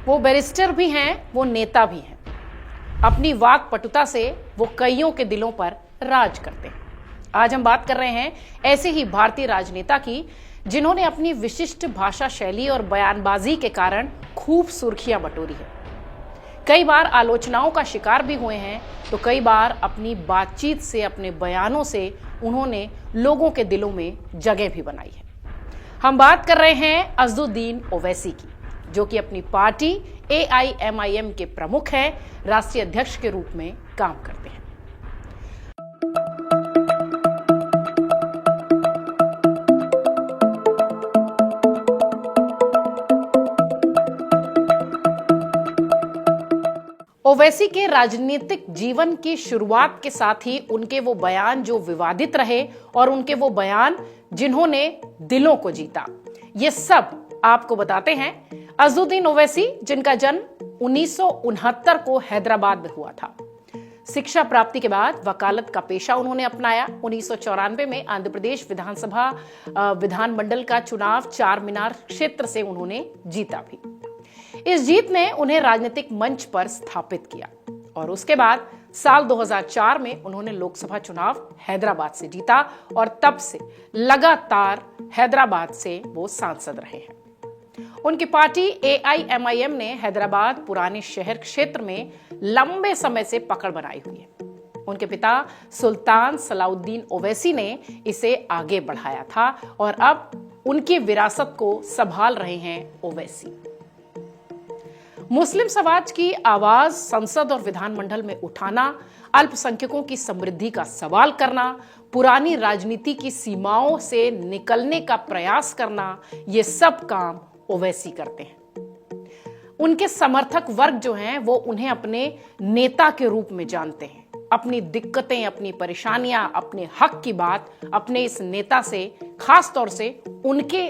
वो बैरिस्टर भी हैं, वो नेता भी हैं। अपनी वाक पटुता से वो कईयों के दिलों पर राज करते हैं। आज हम बात कर रहे हैं ऐसे ही भारतीय राजनेता की, जिन्होंने अपनी विशिष्ट भाषा शैली और बयानबाजी के कारण खूब सुर्खियां बटोरी है। कई बार आलोचनाओं का शिकार भी हुए हैं, तो कई बार अपनी बातचीत से, अपने बयानों से उन्होंने लोगों के दिलों में जगह भी बनाई है। हम बात कर रहे हैं अज़दुद्दीन ओवैसी की, जो कि अपनी पार्टी AIMIM के प्रमुख हैं, राष्ट्रीय अध्यक्ष के रूप में काम करते हैं। ओवैसी के राजनीतिक जीवन की शुरुआत के साथ ही उनके वो बयान जो विवादित रहे और उनके वो बयान जिन्होंने दिलों को जीता, ये सब आपको बताते हैं। अज़दुद्दीन ओवैसी, जिनका जन्म 1969 को हैदराबाद में हुआ था। शिक्षा प्राप्ति के बाद वकालत का पेशा उन्होंने अपनाया। 1994 में आंध्र प्रदेश विधानमंडल का चुनाव चार मीनार क्षेत्र से उन्होंने जीता भी। इस जीत ने उन्हें राजनीतिक मंच पर स्थापित किया और उसके बाद साल 2004 में उन्होंने लोकसभा चुनाव हैदराबाद से जीता और तब से लगातार हैदराबाद से वो सांसद रहे हैं। उनकी पार्टी AIMIM ने हैदराबाद पुराने शहर क्षेत्र में लंबे समय से पकड़ बनाई हुई है। उनके पिता सुल्तान सलाउद्दीन ओवैसी ने इसे आगे बढ़ाया था और अब उनकी विरासत को संभाल रहे हैं ओवैसी। मुस्लिम समाज की आवाज संसद और विधानमंडल में उठाना, अल्पसंख्यकों की समृद्धि का सवाल करना, पुरानी राजनीति की सीमाओं से निकलने का प्रयास करना, ये सब काम ओवैसी करते हैं। उनके समर्थक वर्ग जो हैं वो उन्हें अपने नेता के रूप में जानते हैं। अपनी दिक्कतें, अपनी परेशानियां, अपने हक की बात अपने इस नेता से, खास तौर से उनके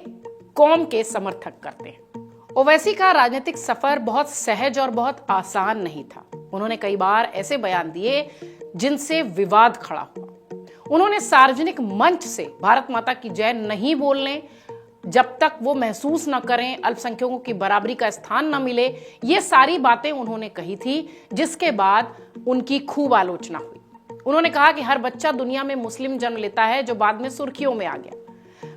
कौम के समर्थक करते हैं। ओवैसी का राजनीतिक सफर बहुत सहज और बहुत आसान नहीं था। उन्होंने कई बार ऐसे बयान दिए जिनसे विवाद खड़ा हुआ। उन्होंने सार्वजनिक मंच से भारत माता की जय नहीं बोलने, जब तक वो महसूस न करें, अल्पसंख्यकों की बराबरी का स्थान न मिले, ये सारी बातें उन्होंने कही थी, जिसके बाद उनकी खूब आलोचना हुई। उन्होंने कहा कि हर बच्चा दुनिया में मुस्लिम जन्म लेता है, जो बाद में सुर्खियों में आ गया।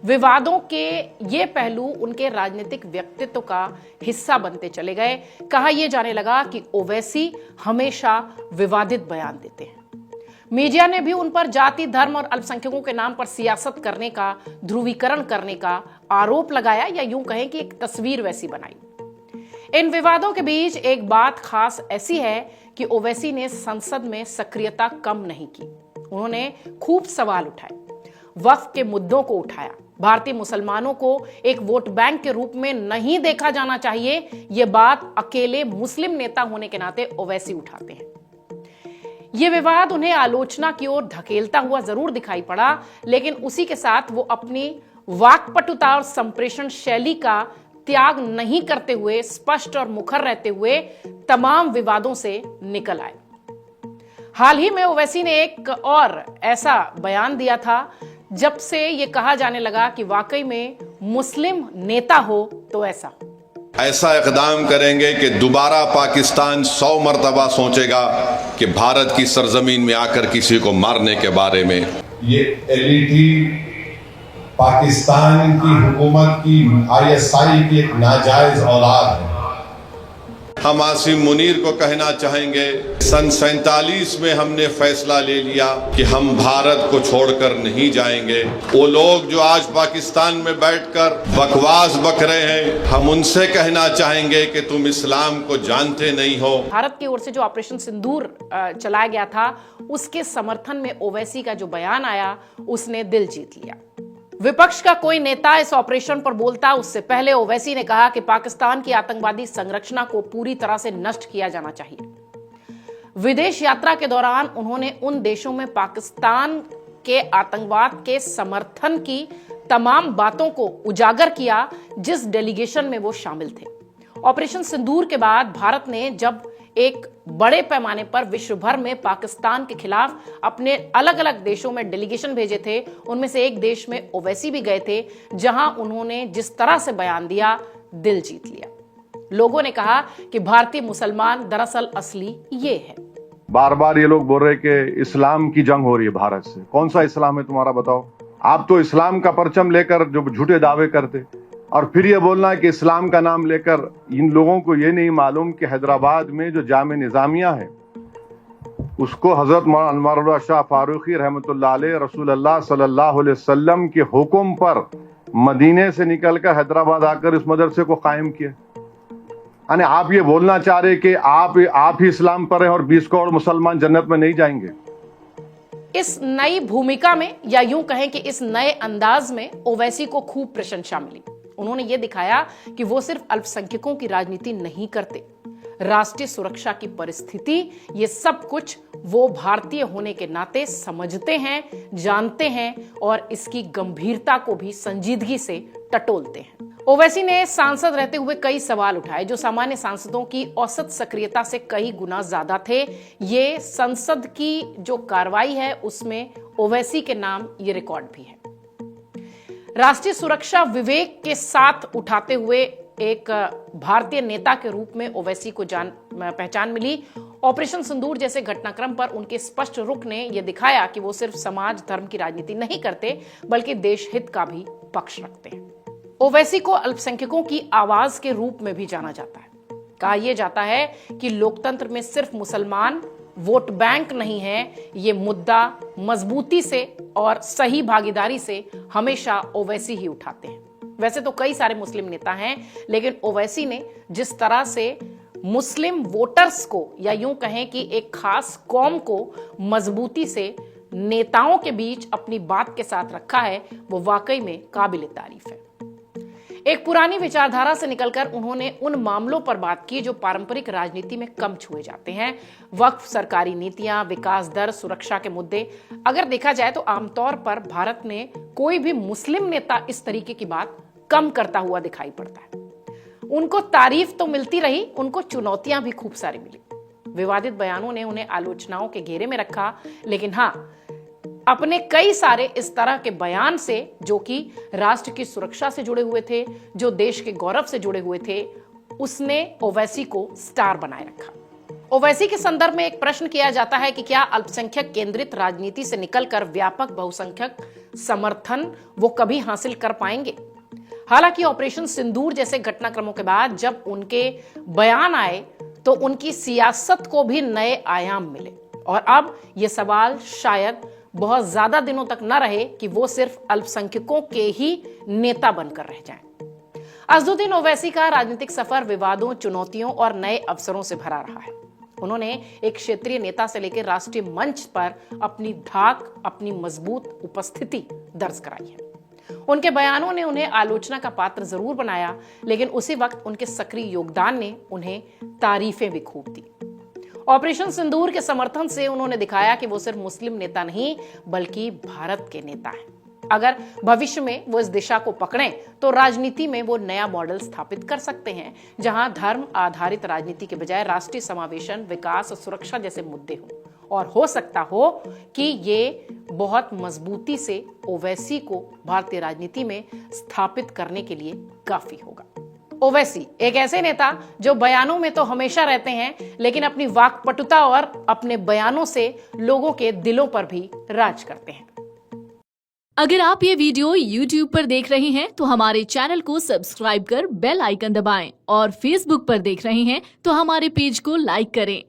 विवादों के ये पहलू उनके राजनीतिक व्यक्तित्व का हिस्सा बनते चले गए। कहा यह जाने लगा कि ओवैसी हमेशा विवादित बयान देते हैं। मीडिया ने भी उन पर जाति, धर्म और अल्पसंख्यकों के नाम पर सियासत करने का, ध्रुवीकरण करने का आरोप लगाया, या यूं कहें कि एक तस्वीर वैसी बनाई। इन विवादों के बीच एक बात खास ऐसी है कि ओवैसी ने संसद में सक्रियता कम नहीं की। उन्होंने खूब सवाल उठाए, वक्फ के मुद्दों को उठाया। भारतीय मुसलमानों को एक वोट बैंक के रूप में नहीं देखा जाना चाहिए, यह बात अकेले मुस्लिम नेता होने के नाते ओवैसी उठाते हैं। यह विवाद उन्हें आलोचना की ओर धकेलता हुआ जरूर दिखाई पड़ा, लेकिन उसी के साथ वो अपनी वाक्पटुता और संप्रेषण शैली का त्याग नहीं करते हुए, स्पष्ट और मुखर रहते हुए तमाम विवादों से निकल आए। हाल ही में ओवैसी ने एक और ऐसा बयान दिया था जब से ये कहा जाने लगा कि वाकई में मुस्लिम नेता हो तो ऐसा इक़दाम करेंगे कि दोबारा पाकिस्तान 100 मरतबा सोचेगा कि भारत की सरजमीन में आकर किसी को मारने के बारे में। ये एलईटी पाकिस्तान की हुकूमत की ISI की एक नाजायज औलाद है। हम आसिम मुनीर को कहना चाहेंगे, सन 47 में हमने फैसला ले लिया कि हम भारत को छोड़कर नहीं जाएंगे। वो लोग जो आज पाकिस्तान में बैठकर बकवास बक रहे हैं, हम उनसे कहना चाहेंगे कि तुम इस्लाम को जानते नहीं हो। भारत की ओर से जो ऑपरेशन सिंदूर चलाया गया था, उसके समर्थन में ओवैसी का जो बयान आया, उसने दिल जीत लिया। विपक्ष का कोई नेता इस ऑपरेशन पर बोलता, उससे पहले ओवैसी ने कहा कि पाकिस्तान की आतंकवादी संरचना को पूरी तरह से नष्ट किया जाना चाहिए। विदेश यात्रा के दौरान उन्होंने उन देशों में पाकिस्तान के आतंकवाद के समर्थन की तमाम बातों को उजागर किया जिस डेलीगेशन में वो शामिल थे। ऑपरेशन सिंदूर के बाद भारत ने जब एक बड़े पैमाने पर विश्व भर में पाकिस्तान के खिलाफ अपने अलग अलग देशों में डेलीगेशन भेजे थे, उनमें से एक देश में ओवैसी भी गए थे, जहां उन्होंने जिस तरह से बयान दिया, दिल जीत लिया। लोगों ने कहा कि भारतीय मुसलमान दरअसल असली ये है। बार बार ये लोग बोल रहे कि इस्लाम की जंग हो रही है भारत से। कौन सा इस्लाम है तुम्हारा, बताओ। आप तो इस्लाम का परचम लेकर जो झूठे दावे करते, और फिर ये बोलना है कि इस्लाम का नाम लेकर, इन लोगों को ये नहीं मालूम कि हैदराबाद में जो जामे निजामिया है उसको हजरत अनवर शाह फारूकी रहमतुल्लाह अलैह रसूलुल्लाह सल्लल्लाहु अलैहि वसल्लम के हुक्म पर मदीने से निकलकर हैदराबाद आकर इस मदरसे को कायम किया। यानी आप ये बोलना चाह रहे कि आप ही इस्लाम पर हैं और 20 करोड़ मुसलमान जन्नत में नहीं जाएंगे। इस नई भूमिका में, या यूं कहें कि इस नए अंदाज में, ओवैसी को खूब प्रशंसा मिली। उन्होंने ये दिखाया कि वो सिर्फ अल्पसंख्यकों की राजनीति नहीं करते, राष्ट्रीय सुरक्षा की परिस्थिति, ये सब कुछ वो भारतीय होने के नाते समझते हैं, जानते हैं और इसकी गंभीरता को भी संजीदगी से टटोलते हैं। ओवैसी ने सांसद रहते हुए कई सवाल उठाए जो सामान्य सांसदों की औसत सक्रियता से कई गुना ज्यादा थे। ये संसद की जो कार्रवाई है उसमें ओवैसी के नाम ये रिकॉर्ड भी है। राष्ट्रीय सुरक्षा विवेक के साथ उठाते हुए एक भारतीय नेता के रूप में ओवैसी को पहचान मिली। ऑपरेशन सिंदूर जैसे घटनाक्रम पर उनके स्पष्ट रुख ने यह दिखाया कि वो सिर्फ समाज धर्म की राजनीति नहीं करते बल्कि देश हित का भी पक्ष रखते हैं। ओवैसी को अल्पसंख्यकों की आवाज के रूप में भी जाना जाता है। कहा यह जाता है कि लोकतंत्र में सिर्फ मुसलमान वोट बैंक नहीं है, ये मुद्दा मजबूती से और सही भागीदारी से हमेशा ओवैसी ही उठाते हैं। वैसे तो कई सारे मुस्लिम नेता हैं, लेकिन ओवैसी ने जिस तरह से मुस्लिम वोटर्स को, या यूं कहें कि एक खास कौम को मजबूती से नेताओं के बीच अपनी बात के साथ रखा है, वो वाकई में काबिल तारीफ है। एक पुरानी विचारधारा से निकलकर उन्होंने उन मामलों पर बात की जो पारंपरिक राजनीति में कम छुए जाते हैं। वक्फ, सरकारी नीतियां, विकास दर, सुरक्षा के मुद्दे। अगर देखा जाए तो आमतौर पर भारत में कोई भी मुस्लिम नेता इस तरीके की बात कम करता हुआ दिखाई पड़ता है। उनको तारीफ तो मिलती रही, उनको चुनौतियां भी खूब सारी मिली। विवादित बयानों ने उन्हें आलोचनाओं के घेरे में रखा, लेकिन हाँ, अपने कई सारे इस तरह के बयान से जो कि राष्ट्र की सुरक्षा से जुड़े हुए थे, जो देश के गौरव से जुड़े हुए थे, उसने ओवैसी को स्टार बनाए रखा। ओवैसी के संदर्भ में एक प्रश्न किया जाता है कि क्या अल्पसंख्यक केंद्रित राजनीति से निकलकर व्यापक बहुसंख्यक समर्थन वो कभी हासिल कर पाएंगे? हालांकि ऑपरेशन सिंदूर जैसे घटनाक्रमों के बाद जब उनके बयान आए तो उनकी सियासत को भी नए आयाम मिले, और अब यह सवाल शायद बहुत ज्यादा दिनों तक न रहे कि वो सिर्फ अल्पसंख्यकों के ही नेता बनकर रह जाएं। अज़दुद्दीन ओवैसी का राजनीतिक सफर विवादों, चुनौतियों और नए अवसरों से भरा रहा है। उन्होंने एक क्षेत्रीय नेता से लेकर राष्ट्रीय मंच पर अपनी धाक, अपनी मजबूत उपस्थिति दर्ज कराई है। उनके बयानों ने उन्हें आलोचना का पात्र जरूर बनाया, लेकिन उसी वक्त उनके सक्रिय योगदान ने उन्हें तारीफें भी खूब दी। ऑपरेशन सिंदूर के समर्थन से उन्होंने दिखाया कि वो सिर्फ मुस्लिम नेता नहीं बल्कि भारत के नेता हैं। अगर भविष्य में वो इस दिशा को पकड़ें तो राजनीति में वो नया मॉडल स्थापित कर सकते हैं, जहां धर्म आधारित राजनीति के बजाय राष्ट्रीय समावेशन, विकास और सुरक्षा जैसे मुद्दे हों। और हो सकता हो कि ये बहुत मजबूती से ओवैसी को भारतीय राजनीति में स्थापित करने के लिए काफी होगा। ओवैसी एक ऐसे नेता जो बयानों में तो हमेशा रहते हैं, लेकिन अपनी वाक्पटुता और अपने बयानों से लोगों के दिलों पर भी राज करते हैं। अगर आप ये वीडियो YouTube पर देख रहे हैं तो हमारे चैनल को सब्सक्राइब कर बेल आइकन दबाएं, और Facebook पर देख रहे हैं तो हमारे पेज को लाइक करें।